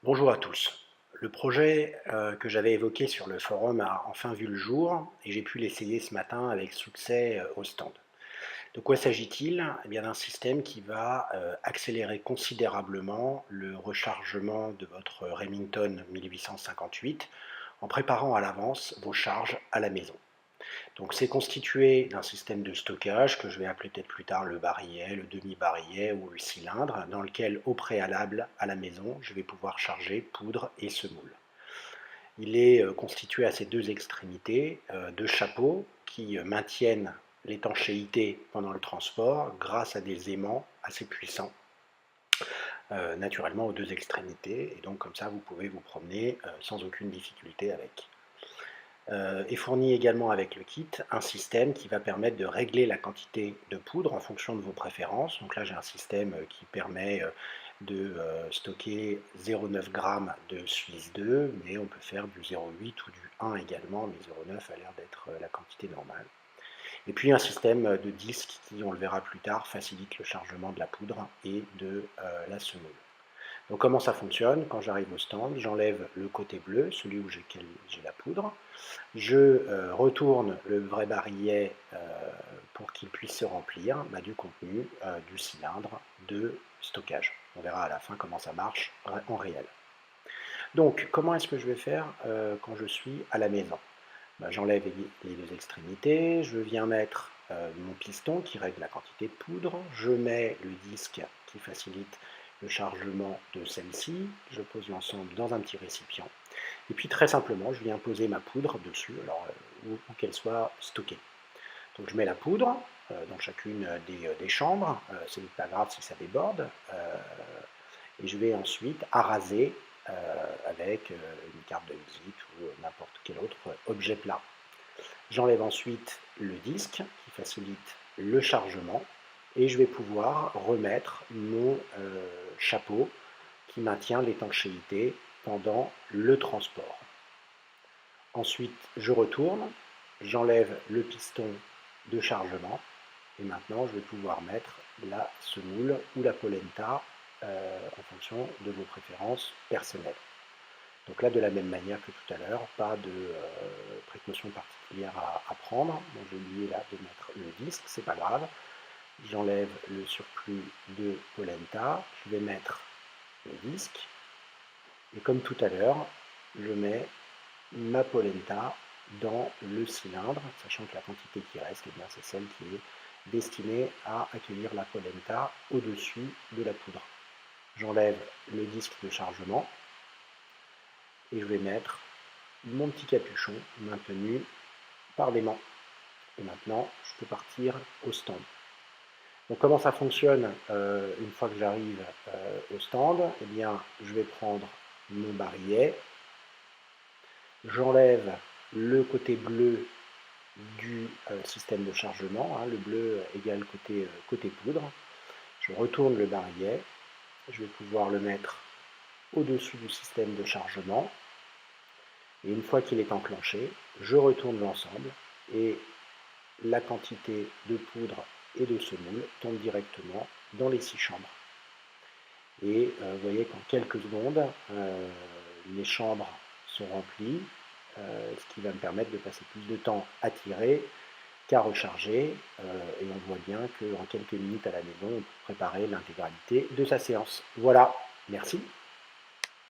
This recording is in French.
Bonjour à tous. Le projet que j'avais évoqué sur le forum a enfin vu le jour et j'ai pu l'essayer ce matin avec succès au stand. De quoi s'agit-il? Eh bien d'un système qui va accélérer considérablement le rechargement de votre Remington 1858 en préparant à l'avance vos charges à la maison. Donc c'est constitué d'un système de stockage que je vais appeler peut-être plus tard le barillet, le demi-barillet ou le cylindre, dans lequel au préalable à la maison, je vais pouvoir charger poudre et semoule. Il est constitué à ses deux extrémités de chapeaux qui maintiennent l'étanchéité pendant le transport grâce à des aimants assez puissants, naturellement aux deux extrémités, et donc comme ça vous pouvez vous promener sans aucune difficulté avec. Est fourni également avec le kit un système qui va permettre de régler la quantité de poudre en fonction de vos préférences. Donc là, j'ai un système qui permet de stocker 0,9 g de Suisse 2, mais on peut faire du 0,8 ou du 1 également, mais 0,9 a l'air d'être la quantité normale. Et puis un système de disques qui, on le verra plus tard, facilite le chargement de la poudre et de la semoule. Donc comment ça fonctionne? Quand j'arrive au stand, j'enlève le côté bleu, celui où j'ai la poudre. Je retourne le vrai barillet pour qu'il puisse se remplir du contenu du cylindre de stockage. On verra à la fin comment ça marche en réel. Donc comment est-ce que je vais faire quand je suis à la maison? J'enlève les deux extrémités, je viens mettre mon piston qui règle la quantité de poudre, je mets le disque qui facilite le chargement de celle-ci, je pose l'ensemble dans un petit récipient, et puis très simplement, je viens poser ma poudre dessus, alors où qu'elle soit stockée. Donc je mets la poudre dans chacune des chambres, c'est pas grave si ça déborde, et je vais ensuite araser avec une carte de visite ou n'importe quel autre objet plat. J'enlève ensuite le disque qui facilite le chargement et je vais pouvoir remettre mon chapeau qui maintient l'étanchéité pendant le transport. Ensuite, je retourne, j'enlève le piston de chargement et maintenant je vais pouvoir mettre la semoule ou la polenta en fonction de vos préférences personnelles. Donc là, de la même manière que tout à l'heure, pas de précaution particulière à prendre. Donc j'ai oublié là de mettre le disque, c'est pas grave. J'enlève le surplus de polenta, je vais mettre le disque, et comme tout à l'heure, je mets ma polenta dans le cylindre, sachant que la quantité qui reste, eh bien, c'est celle qui est destinée à accueillir la polenta au-dessus de la poudre. J'enlève le disque de chargement et je vais mettre mon petit capuchon maintenu par l'aimant. Et maintenant, je peux partir au stand. Donc comment ça fonctionne une fois que j'arrive au stand? Eh bien, je vais prendre mon barillet, j'enlève le côté bleu du système de chargement, le bleu égale côté poudre, je retourne le barillet, je vais pouvoir le mettre au-dessus du système de chargement, et une fois qu'il est enclenché, je retourne l'ensemble, et la quantité de poudre et de semoule tombe directement dans les 6 chambres. Et vous voyez qu'en quelques secondes, les chambres sont remplies, ce qui va me permettre de passer plus de temps à tirer qu'à recharger, et on voit bien qu'en quelques minutes à la maison, on peut préparer l'intégralité de sa séance. Voilà, merci.